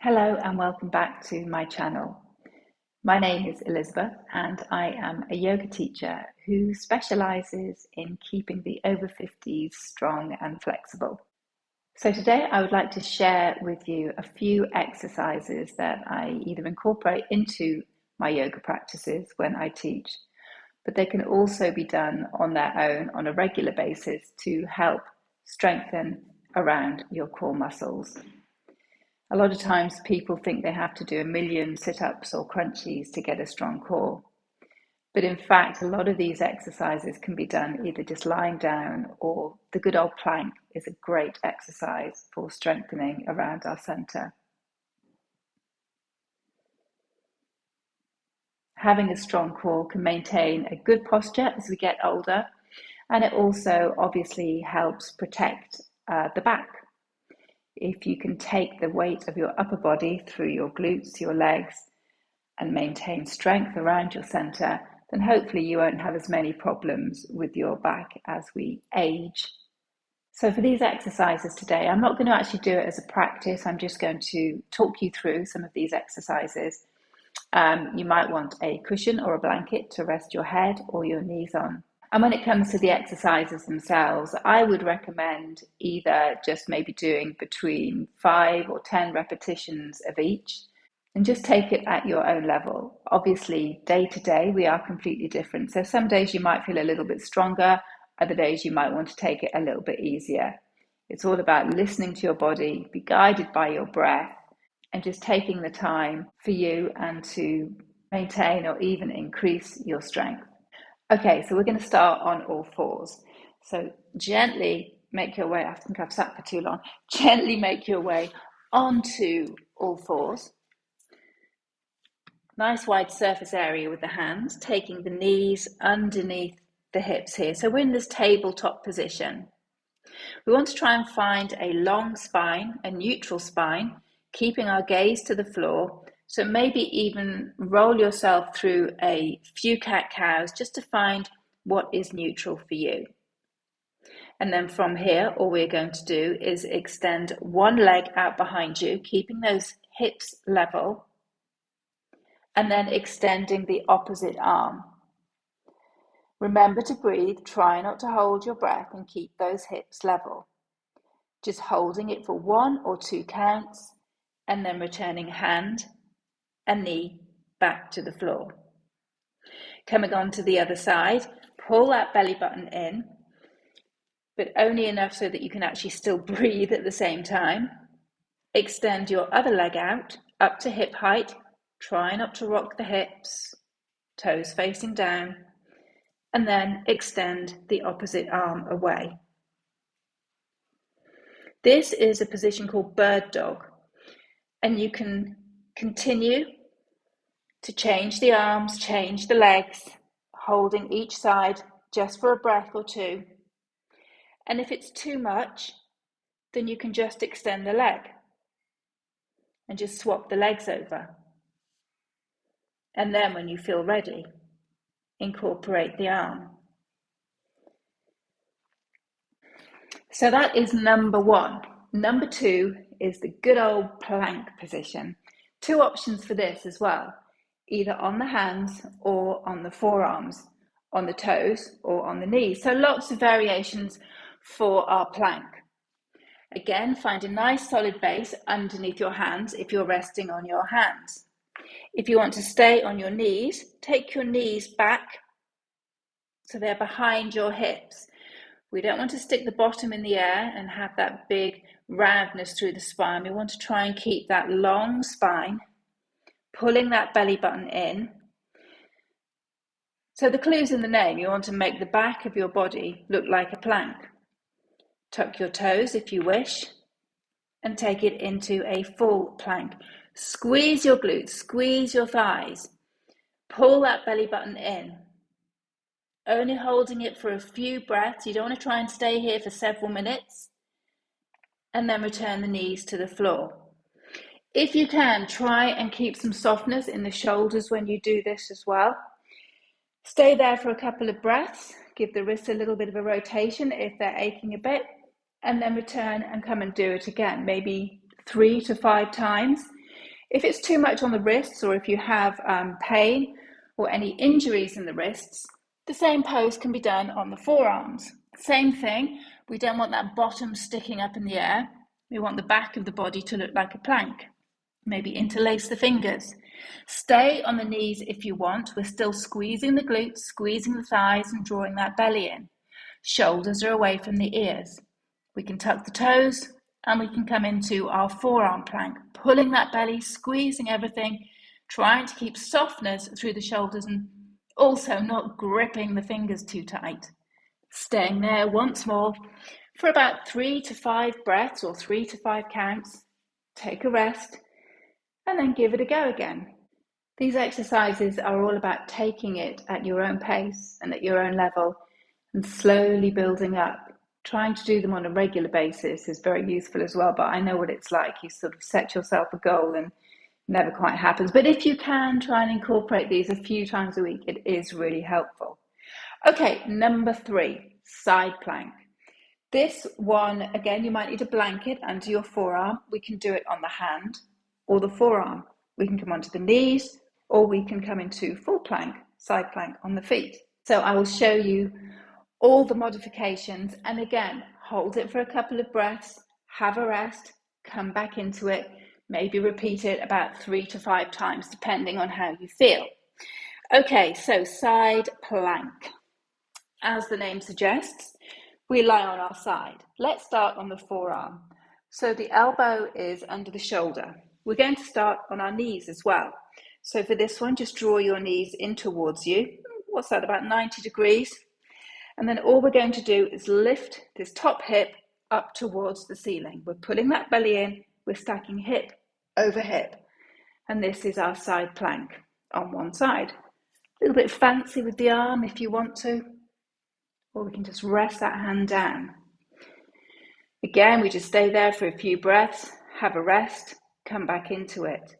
Hello and welcome back to my channel. My name is Elizabeth and I am a yoga teacher who specialises in keeping the over 50s strong and flexible. So today I would like to share with you a few exercises that I either incorporate into my yoga practices when I teach, but they can also be done on their own on a regular basis to help strengthen around your core muscles. A lot of times people think they have to do a million sit-ups or crunchies to get a strong core. But in fact, a lot of these exercises can be done either just lying down, or the good old plank is a great exercise for strengthening around our center. Having a strong core can maintain a good posture as we get older, and it also obviously helps protect the back. If you can take the weight of your upper body through your glutes, your legs, and maintain strength around your center, then hopefully you won't have as many problems with your back as we age. So for these exercises today, I'm not going to actually do it as a practice. I'm just going to talk you through some of these exercises. You might want a cushion or a blanket to rest your head or your knees on. And when it comes to the exercises themselves, I would recommend either just maybe doing between 5 or 10 repetitions of each, and just take it at your own level. Obviously, day to day, we are completely different. So some days you might feel a little bit stronger, other days you might want to take it a little bit easier. It's all about listening to your body, be guided by your breath, and just taking the time for you and to maintain or even increase your strength. Okay, so we're going to start on all fours. So gently make your way, I think I've sat for too long, gently make your way onto all fours. Nice wide surface area with the hands, taking the knees underneath the hips here. So we're in this tabletop position. We want to try and find a long spine, a neutral spine, keeping our gaze to the floor. So maybe even roll yourself through a few cat-cows just to find what is neutral for you. And then from here, all we're going to do is extend one leg out behind you, keeping those hips level, and then extending the opposite arm. Remember to breathe, try not to hold your breath and keep those hips level. Just holding it for 1 or 2 counts, and then returning hand and knee back to the floor. Coming on to the other side, pull that belly button in, but only enough so that you can actually still breathe at the same time. Extend your other leg out, up to hip height. Try not to rock the hips, toes facing down, and then extend the opposite arm away. This is a position called bird dog, and you can continue to change the arms, change the legs, holding each side just for a breath or two. And if it's too much, then you can just extend the leg and just swap the legs over. And then when you feel ready, incorporate the arm. So that is number 1. Number 2 is the good old plank position. 2 options for this as well, either on the hands or on the forearms, on the toes or on the knees. So lots of variations for our plank. Again, find a nice solid base underneath your hands if you're resting on your hands. If you want to stay on your knees, take your knees back so they're behind your hips. We don't want to stick the bottom in the air and have that big roundness through the spine. We want to try and keep that long spine, pulling that belly button in. So the clue's in the name. You want to make the back of your body look like a plank. Tuck your toes if you wish, and take it into a full plank. Squeeze your glutes, squeeze your thighs. Pull that belly button in. Only holding it for a few breaths. You don't want to try and stay here for several minutes. And then return the knees to the floor. If you can, try and keep some softness in the shoulders when you do this as well. Stay there for a couple of breaths. Give the wrists a little bit of a rotation if they're aching a bit. And then return and come and do it again, maybe 3 to 5 times. If it's too much on the wrists, or if you have pain or any injuries in the wrists, the same pose can be done on the forearms. Same thing, we don't want that bottom sticking up in the air. We want the back of the body to look like a plank. Maybe interlace the fingers. Stay on the knees if you want. We're still squeezing the glutes, squeezing the thighs, and drawing that belly in. Shoulders are away from the ears. We can tuck the toes, and we can come into our forearm plank, pulling that belly, squeezing everything, trying to keep softness through the shoulders and also not gripping the fingers too tight. Staying there once more for about 3 to 5 breaths or 3 to 5 counts. Take a rest and then give it a go again. These exercises are all about taking it at your own pace and at your own level and slowly building up. Trying to do them on a regular basis is very useful as well, but I know what it's like. You sort of set yourself a goal and it never quite happens. But if you can try and incorporate these a few times a week, it is really helpful. Okay, number 3, side plank. This one, again, you might need a blanket under your forearm. We can do it on the hand or the forearm. We can come onto the knees, or we can come into full plank, side plank on the feet. So I will show you all the modifications, and again, hold it for a couple of breaths, have a rest, come back into it, maybe repeat it about 3 to 5 times, depending on how you feel. Okay, so side plank. As the name suggests, we lie on our side. Let's start on the forearm. So the elbow is under the shoulder. We're going to start on our knees as well. So for this one, just draw your knees in towards you. What's that, about 90 degrees? And then all we're going to do is lift this top hip up towards the ceiling. We're pulling that belly in, we're stacking hip over hip. And this is our side plank on one side. A little bit fancy with the arm if you want to, or we can just rest that hand down. Again, we just stay there for a few breaths, have a rest, come back into it.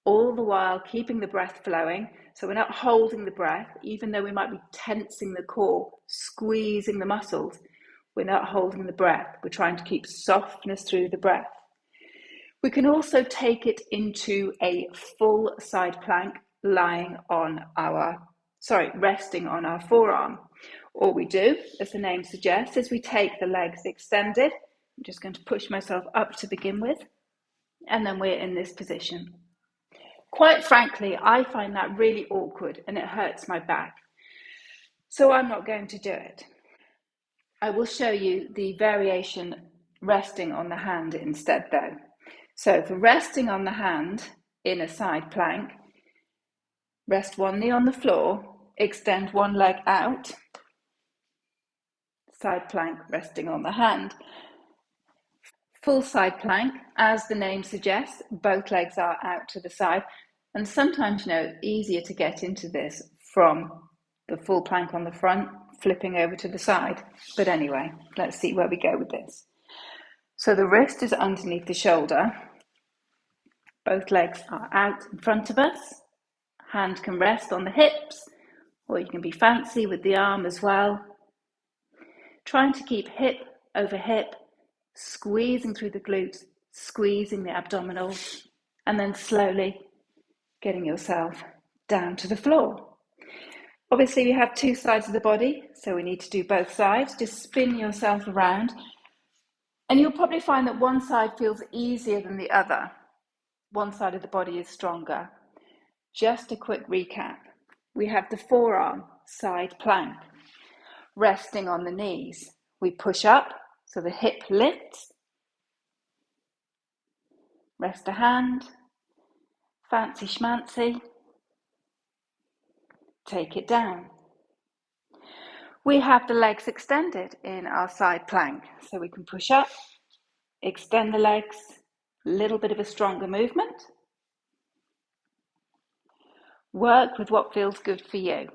All the while keeping the breath flowing, so we're not holding the breath, even though we might be tensing the core, squeezing the muscles, we're not holding the breath, we're trying to keep softness through the breath. We can also take it into a full side plank, resting on our forearm. All we do, as the name suggests, is we take the legs extended. I'm just going to push myself up to begin with, and then we're in this position. Quite frankly, I find that really awkward and it hurts my back. So I'm not going to do it. I will show you the variation resting on the hand instead though. So for resting on the hand in a side plank, rest one knee on the floor, extend one leg out, side plank resting on the hand. Full side plank, as the name suggests, both legs are out to the side. And sometimes, easier to get into this from the full plank on the front, flipping over to the side. But anyway, let's see where we go with this. So the wrist is underneath the shoulder. Both legs are out in front of us. Hand can rest on the hips, or you can be fancy with the arm as well. Trying to keep hip over hip, squeezing through the glutes, squeezing the abdominals, and then slowly getting yourself down to the floor. Obviously, we have 2 sides of the body, so we need to do both sides. Just spin yourself around, and you'll probably find that one side feels easier than the other. One side of the body is stronger. Just a quick recap. We have the forearm side plank, resting on the knees. We push up, so the hip lifts. Rest a hand, fancy schmancy. Take it down. We have the legs extended in our side plank, so we can push up, extend the legs, a little bit of a stronger movement. Work with what feels good for you.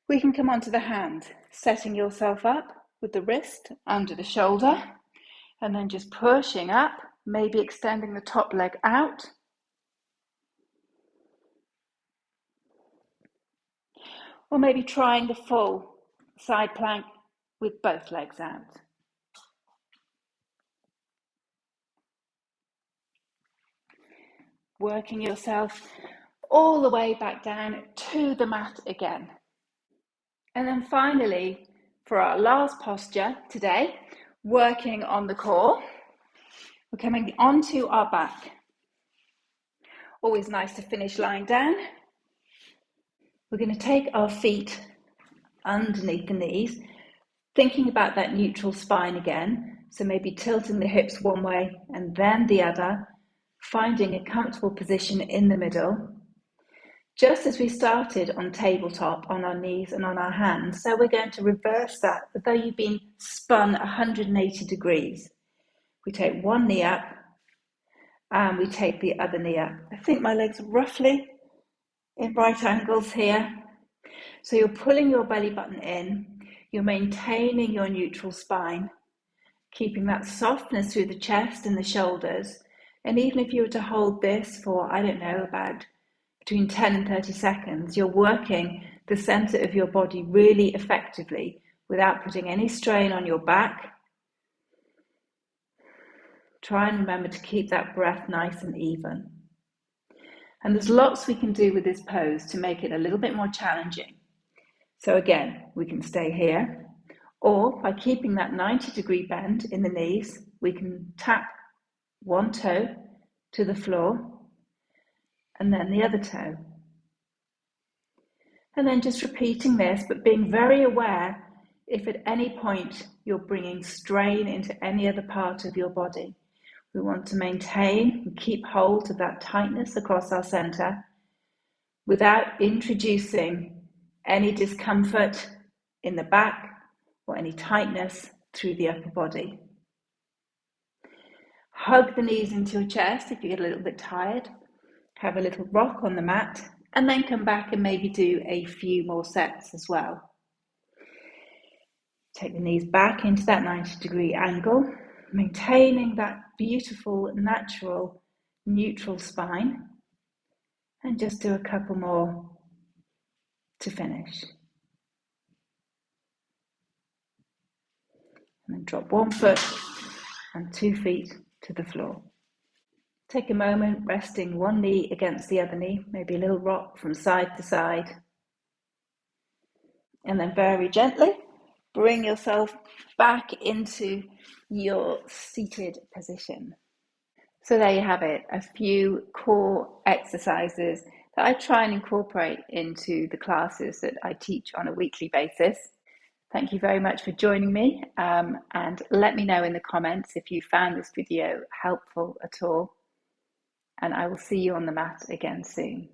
We can come onto the hand, setting yourself up with the wrist under the shoulder, and then just pushing up, maybe extending the top leg out. Or maybe trying the full side plank with both legs out. working yourself all the way back down to the mat again. And then finally, for our last posture today, working on the core, we're coming onto our back. Always nice to finish lying down. We're going to take our feet underneath the knees, thinking about that neutral spine again. So maybe tilting the hips one way and then the other, finding a comfortable position in the middle. Just as we started on tabletop, on our knees and on our hands, so we're going to reverse that, as though you've been spun 180 degrees. We take one knee up and we take the other knee up. I think my legs are roughly in right angles here. So you're pulling your belly button in, you're maintaining your neutral spine, keeping that softness through the chest and the shoulders. And even if you were to hold this for, I don't know, about between 10 and 30 seconds, you're working the center of your body really effectively without putting any strain on your back. Try and remember to keep that breath nice and even. And there's lots we can do with this pose to make it a little bit more challenging. So again, we can stay here, or by keeping that 90-degree bend in the knees, we can tap one toe to the floor and then the other toe. And then just repeating this, but being very aware if at any point you're bringing strain into any other part of your body. We want to maintain and keep hold of that tightness across our center without introducing any discomfort in the back or any tightness through the upper body. Hug the knees into your chest if you get a little bit tired. Have a little rock on the mat and then come back and maybe do a few more sets as well. Take the knees back into that 90-degree angle, maintaining that beautiful, natural, neutral spine. And just do a couple more to finish. And then drop one foot and 2 feet to the floor. Take a moment, resting one knee against the other knee, maybe a little rock from side to side. And then very gently, bring yourself back into your seated position. So there you have it, a few core exercises that I try and incorporate into the classes that I teach on a weekly basis. Thank you very much for joining me, and let me know in the comments if you found this video helpful at all. And I will see you on the mat again soon.